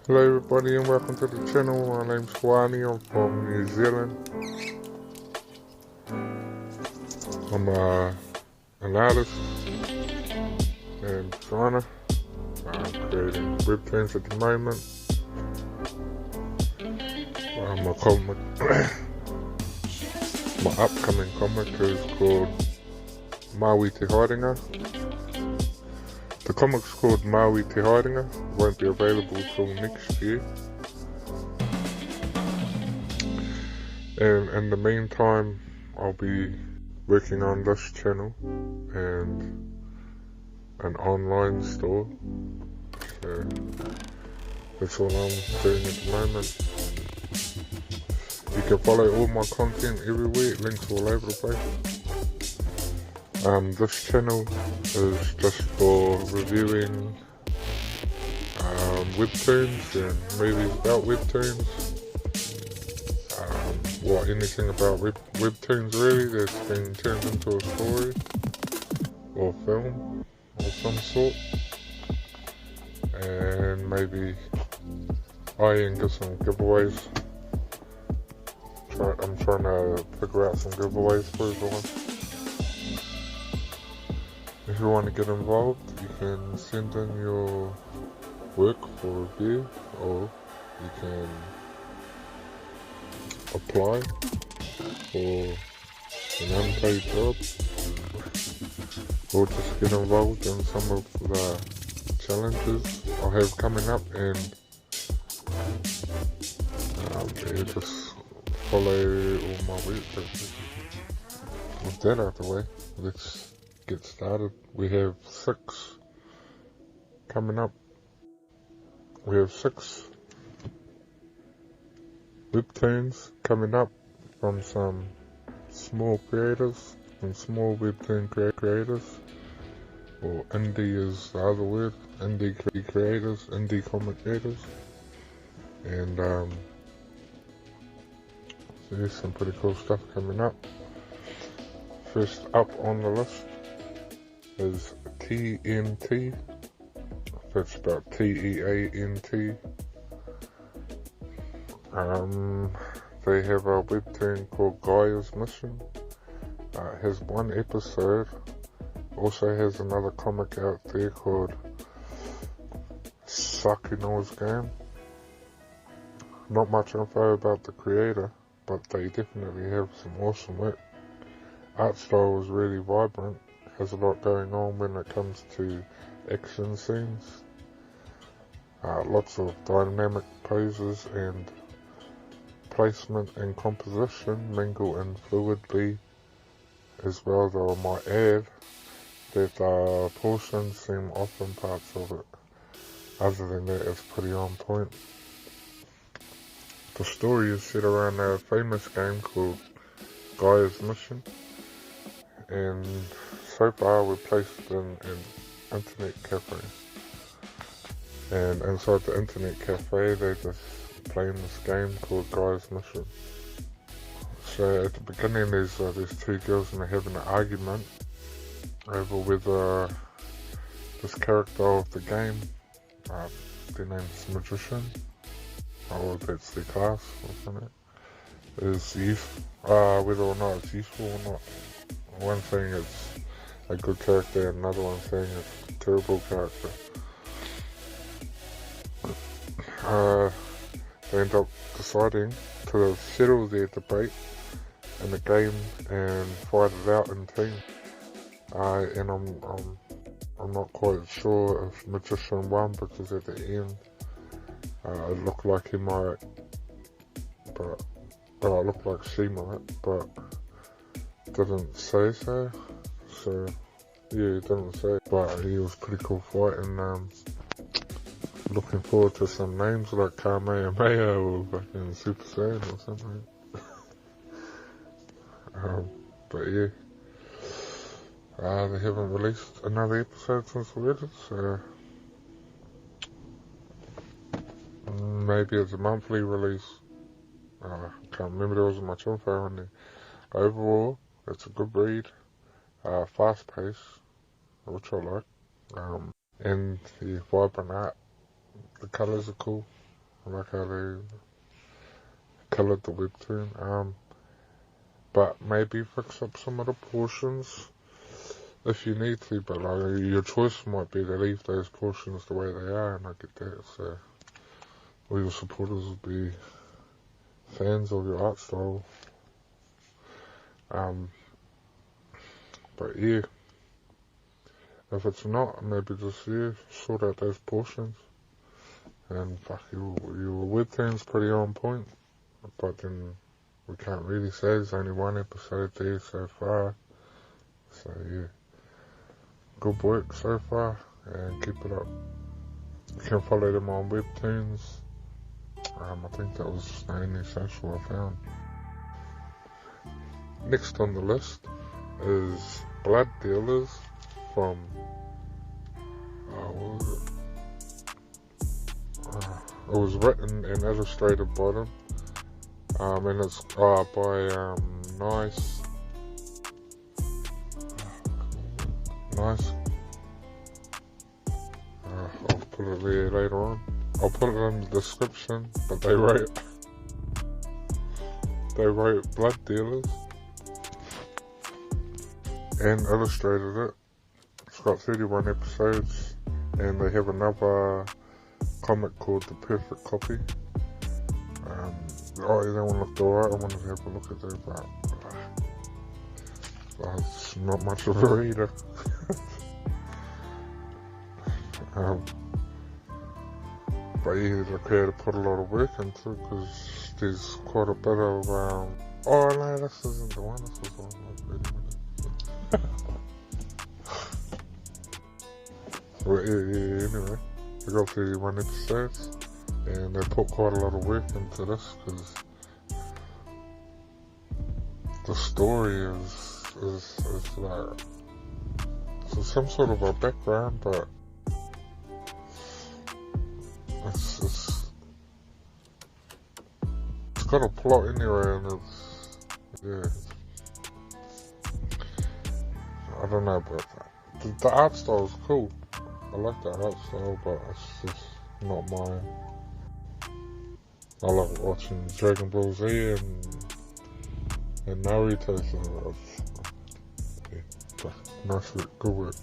Hello everybody and welcome to the channel. My name's Wani, I'm from New Zealand. I'm an artist and designer. I'm creating Webtoons at the moment. My comic, my upcoming comic is called Maui Te Haerenga. The comic's called Maui Te Haerenga. Won't be available till next year. And in the meantime, I'll be working on this channel and an online store. So that's all I'm doing at the moment. You can follow all my content everywhere, links all over the place. This channel is just for reviewing Webtoons and movies about Webtoons. Anything about Webtoons really that's been turned into a story or film of some sort. And maybe give some giveaways. I'm trying to figure out some giveaways for everyone. If you want to get involved, you can send in your work for review, or you can apply for an unpaid job, or just get involved in some of the challenges I have coming up, and just follow all my work. With that out of the way, let's get started. We have 6 coming up. We have 6 Webtoons coming up from some small creators, some small Webtoon creators, or indie is the other word, indie creators, indie comic creators. And so there's some pretty cool stuff coming up. First up on the list is TNT. That's about TEANT. They have a webtoon called Gaia's Mission. It has 1 episode. Also has another comic out there called Sakino's Game. Not much info about the creator, but they definitely have some awesome work. Art style is really vibrant, has a lot going on when it comes to action scenes. Lots of dynamic poses and placement and composition mingle in fluidly as well, though I might add that portions seem off in parts of it. Other than that, it's pretty on point. The story is set around a famous game called Gaia's Mission, and so far we're placed in an internet cafe. And inside the internet cafe, they just playing this game called Gaia's Mission. So at the beginning, there's 2 girls and they're having an argument over whether this character of the game, their name's Magician, or that's their class or something, is useful, whether or not it's useful or not. One saying it's a good character, and another one saying it's a terrible character. They end up deciding to settle their debate in a game and fight it out in teams. And I'm not quite sure if Magician won, because at the end it looked like he might, but it looked like she might, but didn't say so. So yeah, he didn't say, but he was pretty cool fight, and looking forward to some names like Kamehameha or fucking Super Saiyan or something. But yeah, they haven't released another episode since we read it, so maybe it's a monthly release. I can't remember, there wasn't much info on there. Overall, it's a good read, fast paced, which I like, and the vibrant art. The colours are cool. I like how they coloured the webtoon. But maybe fix up some of the portions if you need to, but like your choice might be to leave those portions the way they are, and I get that. So all your supporters will be fans of your art style. But yeah, if it's not, maybe just sort out those portions. And fuck, your webtoon's pretty on point, but then we can't really say there's only one episode there so far. So yeah, good work so far, and keep it up. You can follow them on Webtoons. I think that was the only social I found. Next on the list is Blood Dealers from, what was it? It was written and illustrated by them. And it's by Nice. I'll put it there later on. I'll put it in the description, but they wrote Blood Dealers and illustrated it. It's got 31 episodes, and they have another comic called The Perfect Copy. You don't want to look alright, I wanted to have a look at that, but it's not much of a reader. But yeah, the creator put a lot of work into it, because there's quite a bit of, oh no, this isn't the one, this was the one like 30 minutes. Well, yeah, anyway, they got 31 episodes, and they put quite a lot of work into this, because the story is like, so some sort of a background, but it's got a plot anyway, and I don't know, but the art style is cool. I like the art style, but it's just not mine. I like watching Dragon Ball Z and Naruto, so nice work, good work.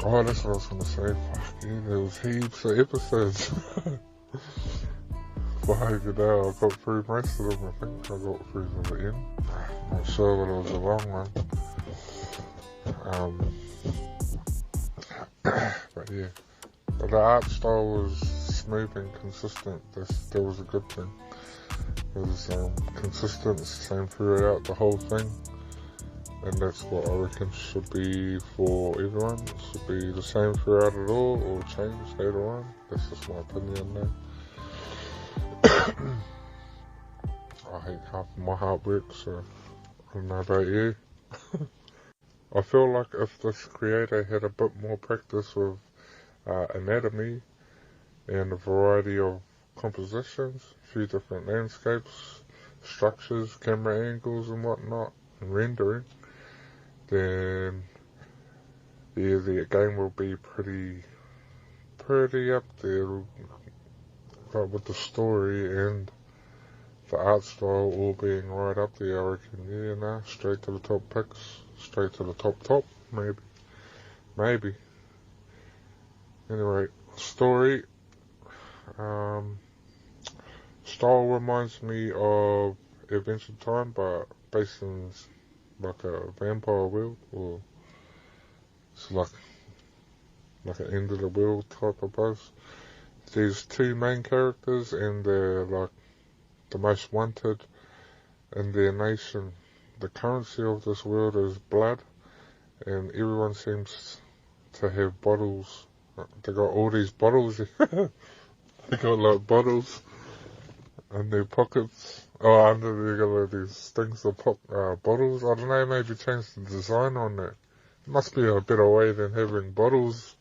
Oh, that's what I was gonna say. Fuck yeah, there was heaps of episodes. Fuck it out, I got through most of them, I think. I got through to the end. Not sure, but it was a long one. But yeah. But the art style was smooth and consistent. That was a good thing. It was consistent, same throughout the whole thing. And that's what I reckon should be for everyone. It should be the same throughout it all, or change later on. That's just my opinion now. I hate half of my artwork, so I don't know about you. I feel like if this creator had a bit more practice with anatomy and a variety of compositions, a few different landscapes, structures, camera angles and whatnot, and rendering, then yeah, the game will be pretty up there, but with the story and the art style all being right up there, I reckon. Yeah, nah, straight to the top picks, straight to the top, maybe. Anyway, story, style reminds me of Adventure Time, but based in like a vampire world, or it's like an end of the world type of buzz. There's two main characters, and they're like the most wanted in their nation. The currency of this world is blood, and everyone seems to have bottles. They got all these bottles. They got like bottles in their pockets. Oh, under they got like these things of bottles. I don't know, maybe change the design on that. It must be a better way than having bottles.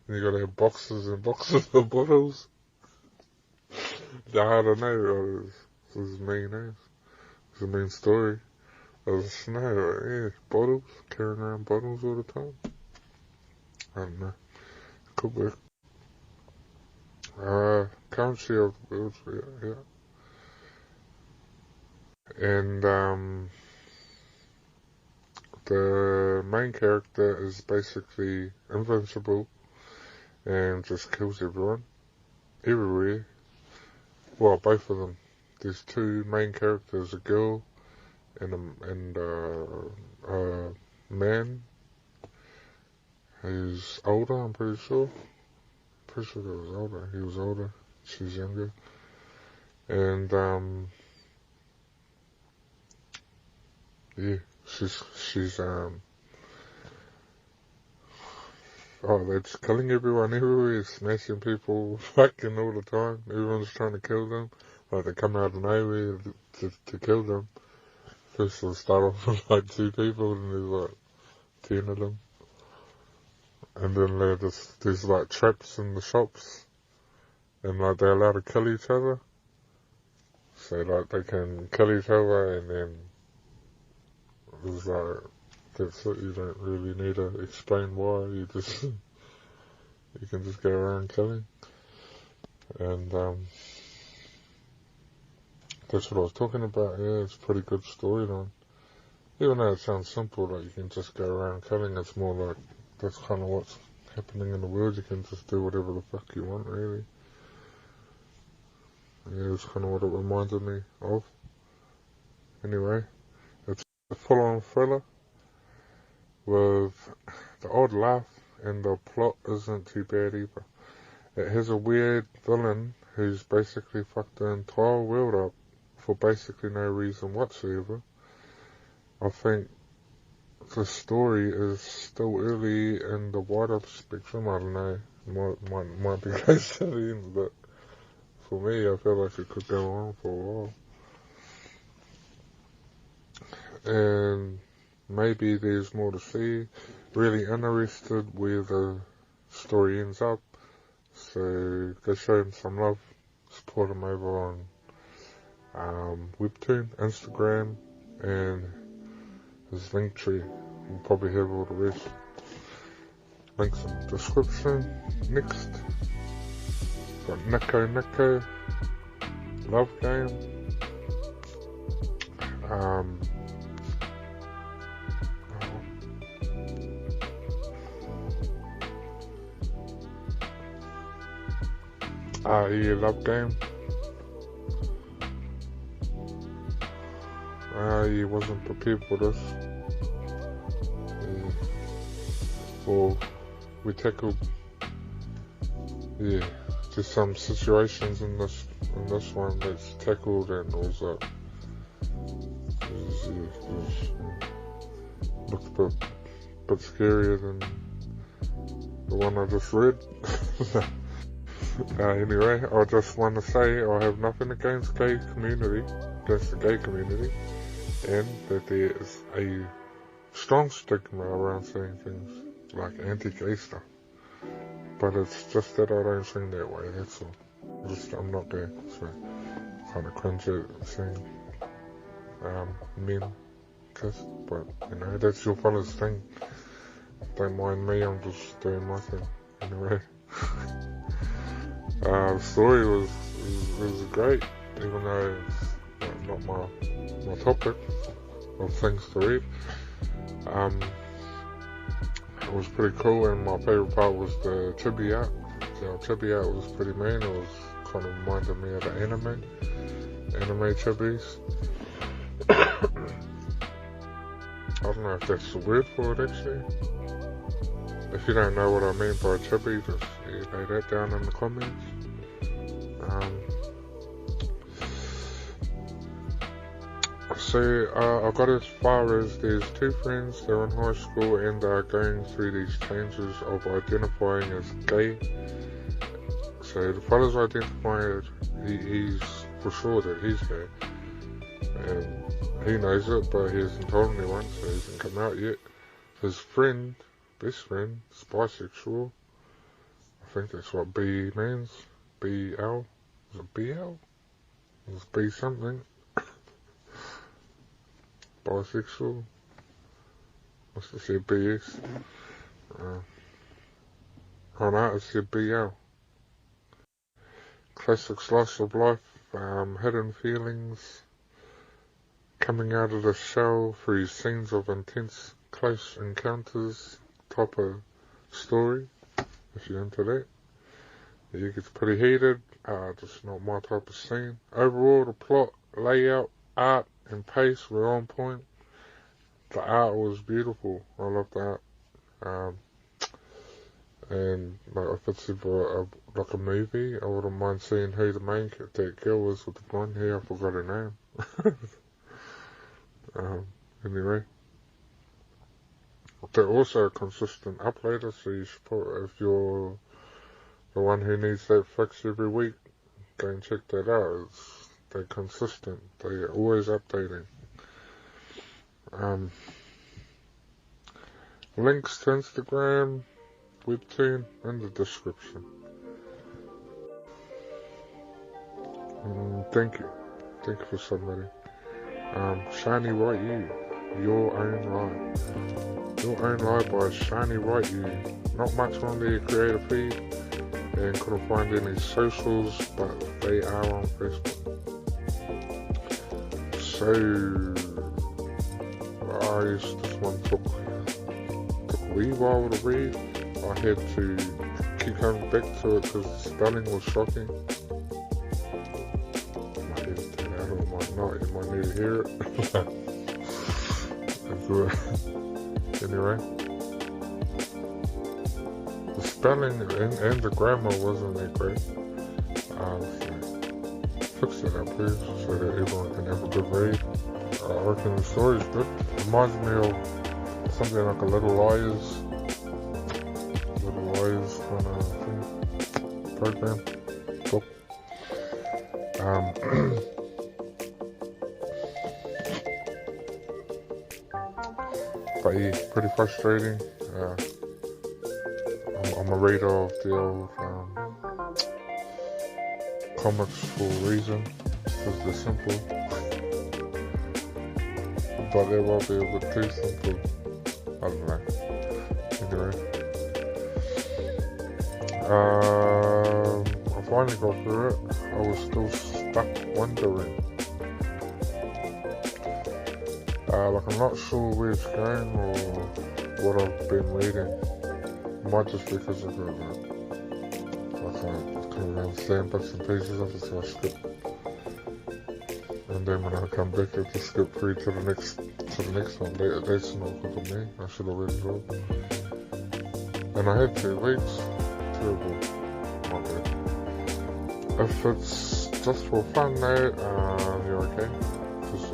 And you gotta have boxes and boxes of bottles. I don't know. This is mean ass. It's a mean story. I was yeah, bottles, carrying around bottles all the time. I don't know. Could work. Currency of the world, yeah. And the main character is basically invincible and just kills everyone, everywhere. Well, both of them. There's two main characters, a girl and a man who's older, I'm pretty sure. Pretty sure he was older. He was older. She's younger. And, yeah, she's, oh, they're just killing everyone everywhere, smashing people, fucking all the time. Everyone's trying to kill them. Like, they come out of nowhere to kill them. First they'll start off with like 2 people, and there's like 10 of them. And then there's like traps in the shops, and like they're allowed to kill each other. So like they can kill each other, and then there's like, that's it, you don't really need to explain why, you can just go around killing. And that's what I was talking about. Yeah, it's a pretty good storyline. Even though it sounds simple, like you can just go around killing, it's more like that's kind of what's happening in the world. You can just do whatever the fuck you want, really. Yeah, it's kind of what it reminded me of. Anyway, it's a full-on thriller with the odd laugh, and the plot isn't too bad either. It has a weird villain who's basically fucked the entire world up for basically no reason whatsoever. I think the story is still early in the wider spectrum. I don't know, might be close to the end, but for me, I feel like it could go on for a while. And maybe there's more to see. Really interested where the story ends up. So go show him some love. Support him over on Webtoon, Instagram, and his link tree. We'll probably have all the rest. Links in the description. Next, got Nico, Love Game. Yeah, Love Game. He wasn't prepared for this. Well, we tackled, just some situations in this one that's tackled, and it was looked a bit scarier than the one I just read. Anyway, I just want to say I have nothing against the gay community, and that there is a strong stigma around saying things like anti-gay stuff. But it's just that I don't think that way, that's all. I'm not gay, so I kind of cringe at saying men kiss, but that's your fella's thing. Don't mind me, I'm just doing my thing. Anyway. The story was great, even though it's not my topic of things to read. It was pretty cool, and my favourite part was the chibi art. The chibi art was pretty mean. It was kind of reminded me of the anime chibis. I don't know if that's the word for it, actually. If you don't know what I mean by chibi, just lay that down in the comments. So I got as far as there's 2 friends, they're in high school and they're going through these changes of identifying as gay. So the fella's identified, he's for sure that he's gay. And he knows it, but he hasn't told anyone, so he hasn't come out yet. His friend, best friend, is bisexual. I think that's what B means. BL? Is it BL? It's B something. Bisexual. Must have said BS. Oh no, it said BL. classic slice of life, hidden feelings, coming out of the shell through scenes of intense close encounters type of story, if you're into that. It gets pretty heated, just not my type of scene. Overall, the plot, layout, art, and pace were on point. The art was beautiful. I loved the art. And like, if it's like a movie, I wouldn't mind seeing who the main that girl was with the blonde hair. I forgot her name. Anyway, they're also a consistent uploader, so you should put, if you're the one who needs that fix every week, go and check that out. They're consistent. They're always updating. Links to Instagram, Webtoon in the description. Thank you for submitting. Shiny White You, Your Own Lie. Your Own Lie by Shiny White You. Not much on their creator feed, and couldn't find any socials, but they are on Facebook. So, this one took a wee while to read. I had to keep coming back to it because the spelling was shocking. I might need to turn it out or might not. You might need to hear it. Anyway, the spelling and the grammar wasn't that great. Fix it up, please, so that everyone can have a good read. I reckon the story's good. It reminds me of something like a Little Liars kind of thing, program, book. But yeah, pretty frustrating. I'm a reader of the old comics for a reason, because they're simple. But they will be a bit too simple. I don't know. Anyway. I finally got through it. I was still stuck wondering. Like, I'm not sure where it's going or what I've been reading. It might just be because of it. I can't understand bits and pieces of it, so I skip. And then when I come back, I just skip through to the next one. That's not good for me. I should have read it all. And I had 2 weeks. Terrible. Not bad. If it's just for fun though, you're okay. Because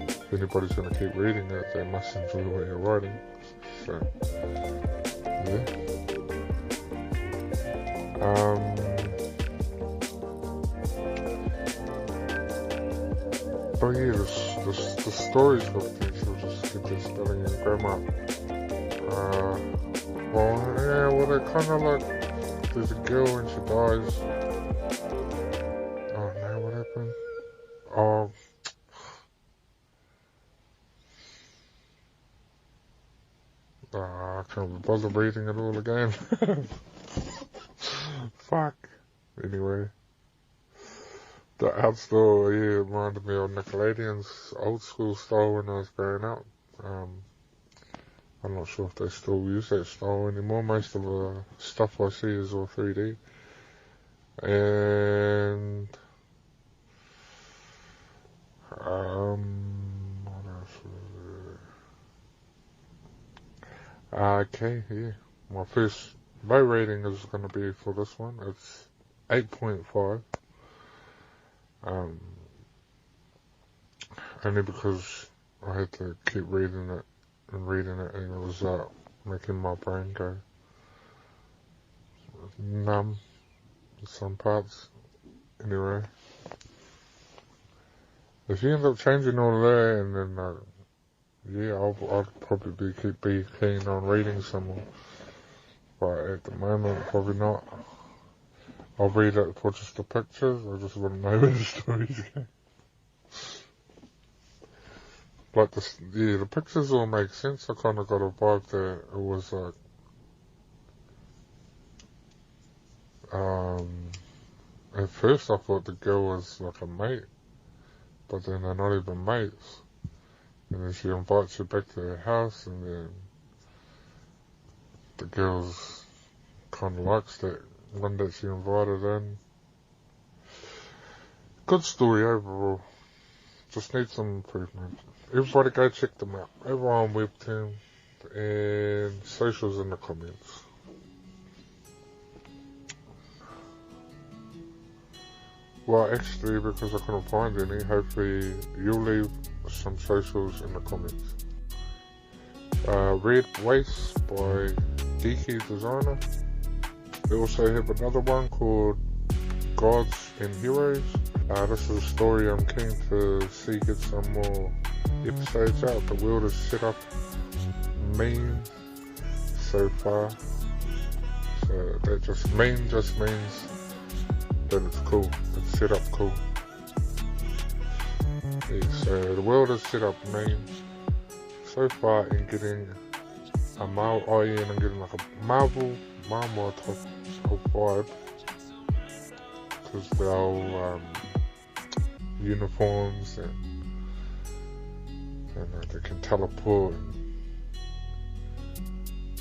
if anybody's gonna keep reading it, they must enjoy what you're writing. So, yeah. But yeah, the story's got potential, just get their spelling and grammar. They're kind of like, there's a girl and she dies. Oh no, what happened? I can't bother reading it all again. Fuck. Anyway. The art style, reminded me of Nickelodeon's old school style when I was growing up. I'm not sure if they still use that style anymore. Most of the stuff I see is all 3D. And what else was there? Okay, yeah. My first low rating is going to be for this one. It's 8.5. Only because I had to keep reading it, and it was making my brain go numb in some parts. Anyway, if you end up changing all that, and then I'll probably be keen on reading some more. But at the moment, probably not. I'll read it for just the pictures. I just wouldn't know where the story's going. Like the pictures all make sense. I kind of got a vibe that it was like, At first I thought the girl was like a mate, but then they're not even mates. And then she invites you back to her house, and then the girl's kind of likes that one that she invited in. Good story overall. Just need some improvement. Everybody go check them out. Over on Webtoons and socials in the comments. Well, actually, because I couldn't find any, hopefully you'll leave some socials in the comments. Red Waste by Geeky Designer. We also have another one called Gods and Heroes. This is a story I'm keen to see get some more episodes out. The world is set up mean so far. So that just means that it's cool. It's set up cool. Yeah, so the world is set up mean so far in getting a Marvel, and I'm getting like a Marvel type of vibe, because they're all uniforms and they can teleport,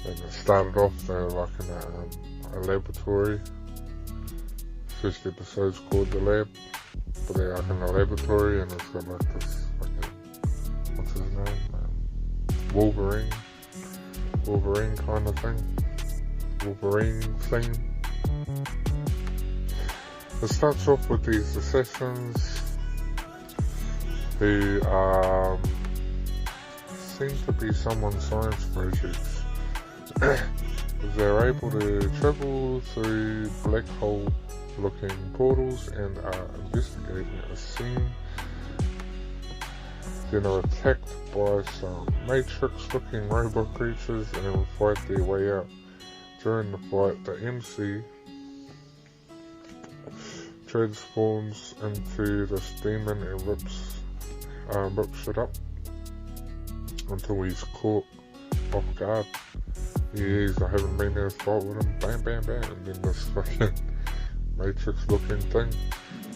and it started off they're like in a laboratory. First episode's called The Lab, but they're like in a laboratory, and it's got like this fucking, what's his name, Wolverine kind of thing, Wolverine thing. It starts off with these assassins who seem to be someone's science projects. They're able to travel through black hole looking portals and are investigating a scene. Then are attacked by some Matrix looking robot creatures and fight their way out. During the fight, the MC transforms into this demon and rips it up until he's caught off guard. He's I haven't been there to fight with him, bam bam bam, and then this fucking Matrix looking thing,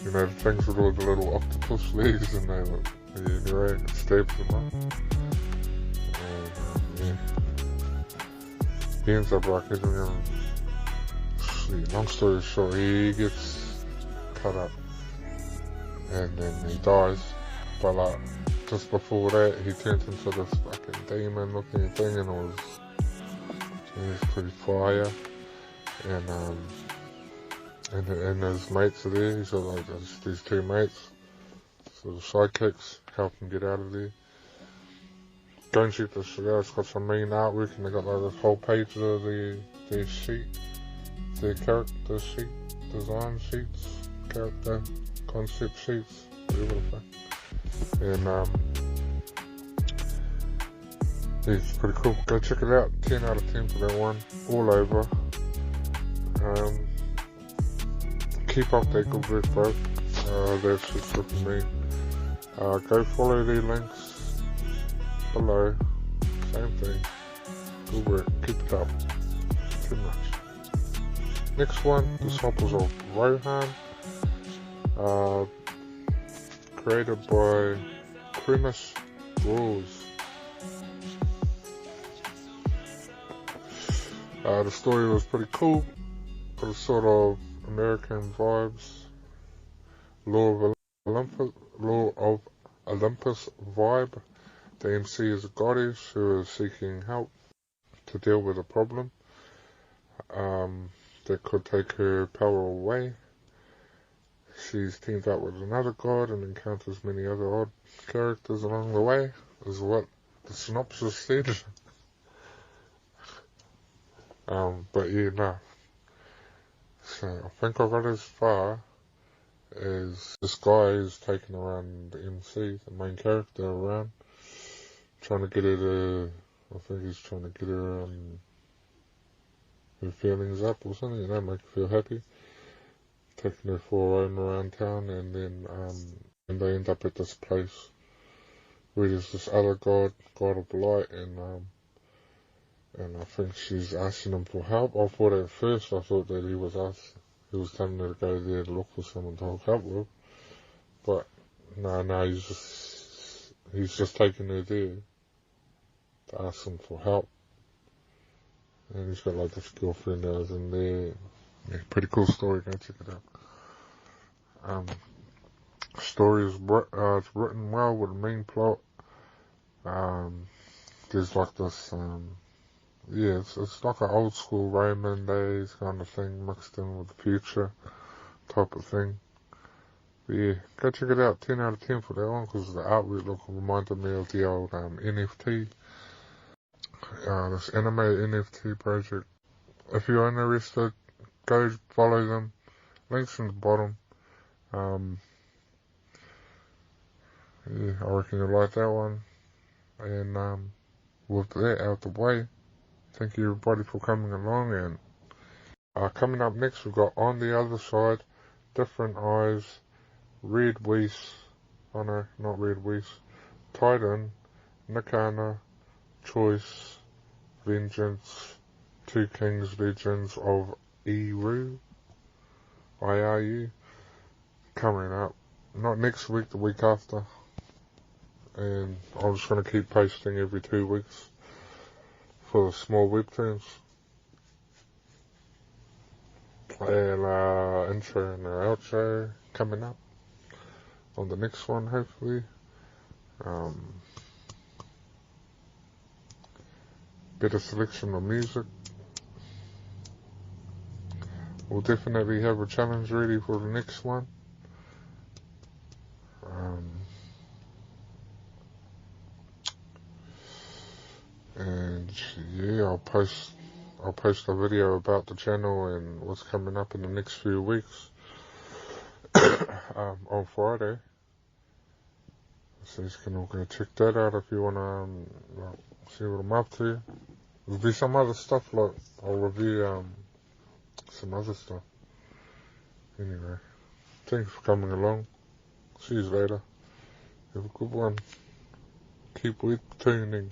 you know, the things with all the little octopus legs, and they right, stabs them up. And yeah, he ends up like hitting him. Long story short, he gets cut up and then he dies, but like just before that he turns into this fucking demon looking thing, and it was pretty fire. And his mates are there. He's got like these two mates, so the sidekicks help him get out of there. Go and check this shit out. It's got some mean artwork, and they got like this whole page of their sheet, their character sheet, design sheets, character concept sheets, whatever the fuck. And it's pretty cool. Go check it out. 10 out of 10 for that one. All over. Keep up that good work, bro. That's just it for me. Go follow the links below. Same thing. Good work. Keep it up. Too much. Next one, Disciples of Rohan. Created by Cremus Rules. The story was pretty cool. Got a sort of American vibes, Law of Olympus vibe. The MC is a goddess who is seeking help to deal with a problem that could take her power away. She's teamed up with another god and encounters many other odd characters along the way, is what the synopsis said. But yeah, no. So I think I got as far as this guy is taking around the MC, the main character, around, trying to get her to, I think he's trying to get her her feelings up or something, you know, make her feel happy. Taking her for a run around town, and then and they end up at this place where there's this other god of the light, and I think she's asking him for help. I thought that he was asking. he was telling her to go there to look for someone to hook up with. But no, he's just taking her there to ask him for help. And he's got like this girlfriend that was in there. Yeah, pretty cool story, go check it out. Story is it's written well with a main plot. There's like this, it's like an old school Roman days kind of thing mixed in with the future type of thing. But yeah, go check it out. 10 out of 10 for that one, because the artwork look reminded me of the old NFT, this animated NFT project. If you're interested, go follow them. Links in the bottom. Yeah, I reckon you'll like that one. And with that out the way, thank you everybody for coming along. And coming up next, we've got On the Other Side, Different Eyes, Red Weiss, oh no, not Red Weiss, Titan, Nikana, Choice, Vengeance, Two Kings, Legends of Iru, IRU, coming up. Not next week, the week after. And I'm just going to keep posting every 2 weeks for the small Webtoons. And intro and outro coming up on the next one, hopefully. Better selection of music. We'll definitely have a challenge ready for the next one. And yeah, I'll post a video about the channel and what's coming up in the next few weeks on Friday. So you can all go check that out if you want to see what I'm up to. There'll be some other stuff, like I'll review some other stuff. Anyway, thanks for coming along. See you later. Have a good one. Keep Webtooning.